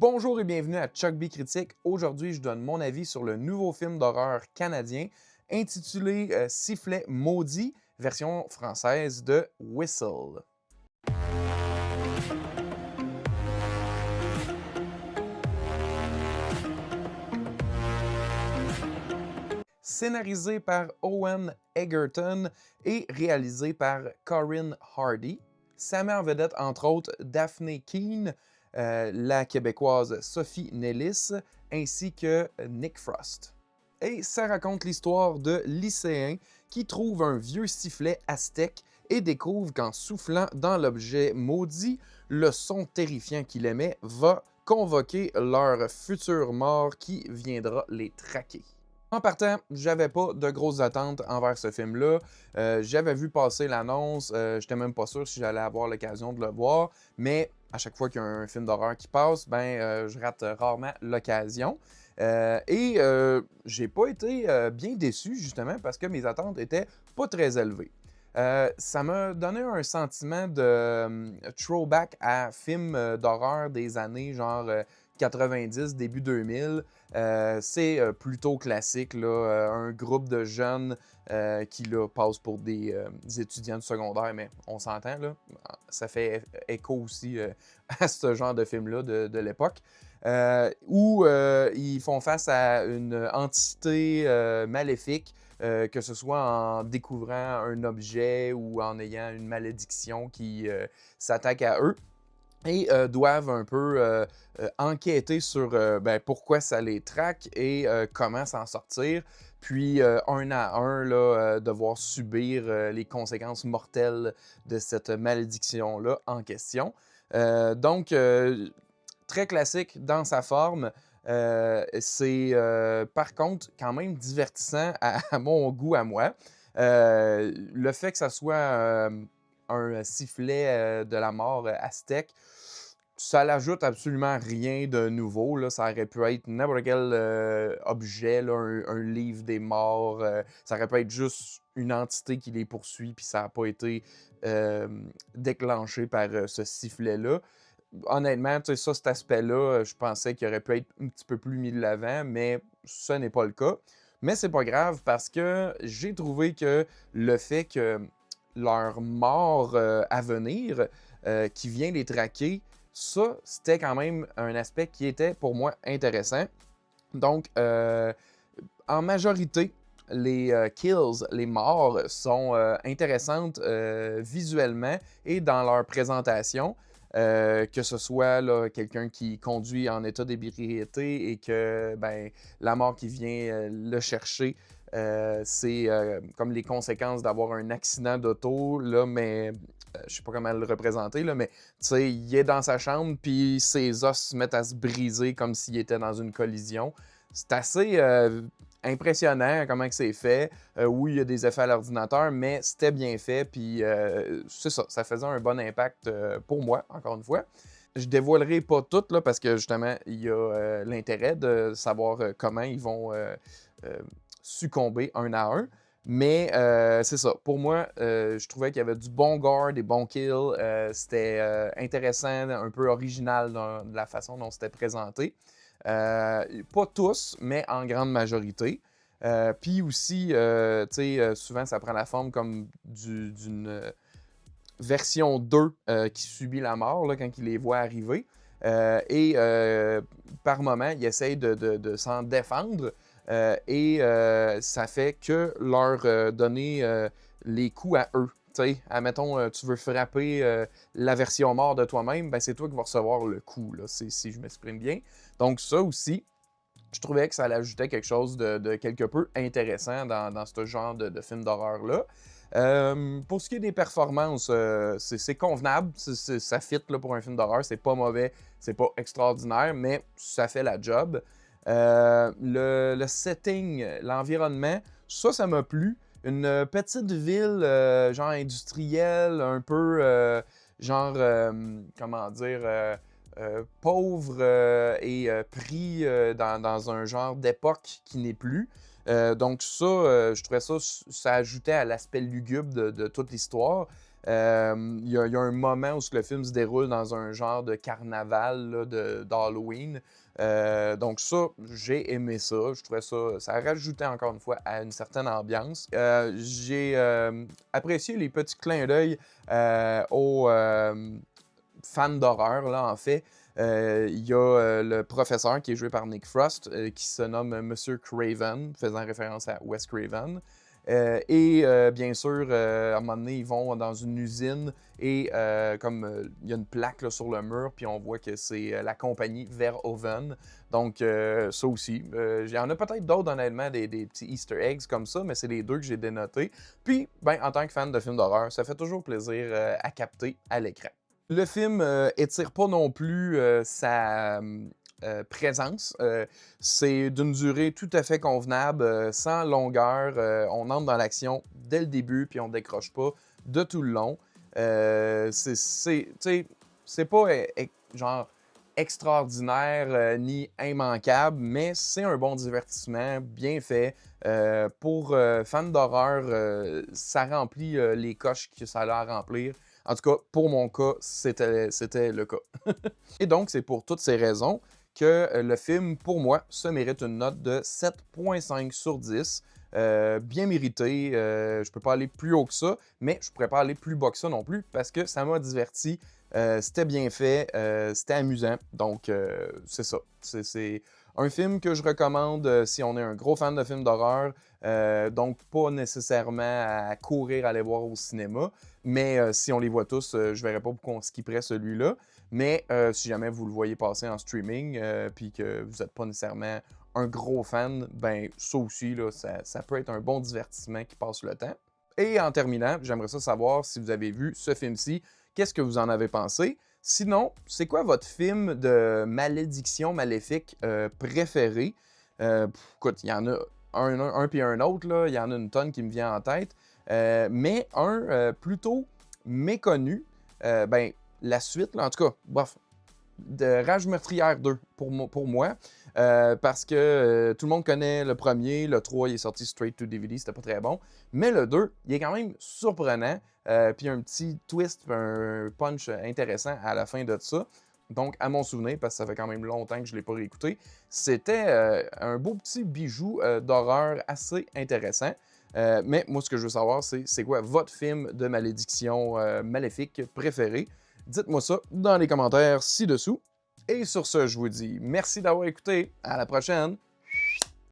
Bonjour et bienvenue à Chuck B Critique. Aujourd'hui, je donne mon avis sur le nouveau film d'horreur canadien intitulé Sifflet maudit, version française de Whistle. Scénarisé par Owen Egerton et réalisé par Corinne Hardy. Ça met en vedette entre autres Daphne Keane, la québécoise Sophie Nellis, ainsi que Nick Frost. Et ça raconte l'histoire de lycéens qui trouvent un vieux sifflet aztèque et découvrent qu'en soufflant dans l'objet maudit, le son terrifiant qu'il émet va convoquer leur futur mort qui viendra les traquer. En partant, j'avais pas de grosses attentes envers ce film-là. J'avais vu passer l'annonce, j'étais même pas sûr si j'allais avoir l'occasion de le voir, mais à chaque fois qu'il y a un film d'horreur qui passe, je rate rarement l'occasion. J'ai pas été bien déçu, justement, parce que mes attentes étaient pas très élevées. Ça m'a donné un sentiment de throwback à films d'horreur des années genre 90, début 2000. C'est plutôt classique, là, un groupe de jeunes qui là, passent pour des étudiants du secondaire, mais on s'entend, là, ça fait écho aussi à ce genre de film-là de l'époque. Où ils font face à une entité maléfique, que ce soit en découvrant un objet ou en ayant une malédiction qui s'attaque à eux. Et doivent un peu enquêter sur pourquoi ça les traque et comment s'en sortir. Puis un à un, là, devoir subir les conséquences mortelles de cette malédiction-là en question. Très classique dans sa forme. C'est par contre quand même divertissant à mon goût à moi. Le fait que ça soit un sifflet de la mort aztèque, ça l'ajoute absolument rien de nouveau. Là. Ça aurait pu être n'importe quel objet, là, un livre des morts. Ça aurait pu être juste une entité qui les poursuit, puis ça n'a pas été déclenché par ce sifflet-là. Honnêtement, ça, cet aspect-là, je pensais qu'il aurait pu être un petit peu plus mis de l'avant, mais ce n'est pas le cas. Mais c'est pas grave parce que j'ai trouvé que le fait que leur mort à venir, qui vient les traquer, ça, c'était quand même un aspect qui était pour moi intéressant. Donc, en majorité, les kills, les morts, sont intéressantes visuellement et dans leur présentation. Que ce soit là, quelqu'un qui conduit en état d'ébriété et que la mort qui vient le chercher, c'est comme les conséquences d'avoir un accident d'auto, là, mais je sais pas comment le représenter, là, mais tu sais, il est dans sa chambre, puis ses os se mettent à se briser comme s'il était dans une collision. C'est assez impressionnant comment c'est fait. Oui, il y a des effets à l'ordinateur, mais c'était bien fait, puis c'est ça, ça faisait un bon impact pour moi, encore une fois. Je dévoilerai pas tout, là, parce que justement, il y a l'intérêt de savoir comment ils vont succomber un à un. Mais c'est ça. Pour moi, je trouvais qu'il y avait du bon gore, des bons kills. C'était intéressant, un peu original dans la façon dont c'était présenté. Pas tous, mais en grande majorité. Puis aussi, souvent, ça prend la forme comme d'une version 2 qui subit la mort là, quand il les voit arriver. Par moment, il essaye de s'en défendre. Ça fait que leur donner les coups à eux. Admettons, tu veux frapper la version mort de toi-même, c'est toi qui vas recevoir le coup, là, si je m'exprime bien. Donc ça aussi, je trouvais que ça ajoutait quelque chose de quelque peu intéressant dans ce genre de film d'horreur-là. Pour ce qui est des performances, c'est convenable, ça fit là, pour un film d'horreur, c'est pas mauvais, c'est pas extraordinaire, mais ça fait la job. Le setting, l'environnement, ça m'a plu. Une petite ville, genre industrielle, un peu, comment dire, pauvre et pris dans un genre d'époque qui n'est plus. Donc ça, je trouvais ça ajoutait à l'aspect lugubre de toute l'histoire. Il y a un moment où le film se déroule dans un genre de carnaval là, d'Halloween. Donc ça, j'ai aimé ça. Je trouvais ça rajoutait encore une fois à une certaine ambiance. J'ai apprécié les petits clins d'œil aux fans d'horreur, là, en fait. Il y a le professeur qui est joué par Nick Frost, qui se nomme Monsieur Craven, faisant référence à Wes Craven. Bien sûr, à un moment donné, ils vont dans une usine et il y a une plaque là, sur le mur, puis on voit que c'est la compagnie Verhoeven. Donc, ça aussi. Il y en a peut-être d'autres, honnêtement, des petits Easter eggs comme ça, mais c'est les deux que j'ai dénotés. Puis, ben, en tant que fan de films d'horreur, ça fait toujours plaisir à capter à l'écran. Le film étire pas non plus sa présence. C'est d'une durée tout à fait convenable, sans longueur. On entre dans l'action dès le début, puis on décroche pas de tout le long. C'est pas genre extraordinaire ni immanquable, mais c'est un bon divertissement, bien fait. Pour fans d'horreur, ça remplit les coches que ça a à remplir. En tout cas, pour mon cas, c'était le cas. Et donc, c'est pour toutes ces raisons que le film, pour moi, se mérite une note de 7,5 sur 10. Bien mérité. Je peux pas aller plus haut que ça, mais je pourrais pas aller plus bas que ça non plus parce que ça m'a diverti. C'était bien fait, c'était amusant. Donc, c'est ça. C'est un film que je recommande si on est un gros fan de films d'horreur. Donc, pas nécessairement à courir aller voir au cinéma. Mais si on les voit tous, je verrais pas pourquoi on skipperait celui-là. Mais si jamais vous le voyez passer en streaming, puis que vous n'êtes pas nécessairement un gros fan, ben ça aussi, là, ça peut être un bon divertissement qui passe le temps. Et en terminant, j'aimerais ça savoir si vous avez vu ce film-ci, qu'est-ce que vous en avez pensé? Sinon, c'est quoi votre film de malédiction maléfique préféré? Écoute, il y en a un puis un autre, là. Il y en a une tonne qui me vient en tête. Mais un plutôt méconnu, ben, la suite, là, en tout cas, bref, de Rage meurtrière 2 pour moi. Parce que tout le monde connaît le premier, le 3 il est sorti straight to DVD, c'était pas très bon. Mais le 2, il est quand même surprenant. Puis un petit twist, un punch intéressant à la fin de ça. Donc, à mon souvenir, parce que ça fait quand même longtemps que je ne l'ai pas réécouté, c'était un beau petit bijou d'horreur assez intéressant. Mais moi, ce que je veux savoir, c'est quoi votre film de malédiction maléfique préféré? Dites-moi ça dans les commentaires ci-dessous. Et sur ce, je vous dis merci d'avoir écouté. À la prochaine!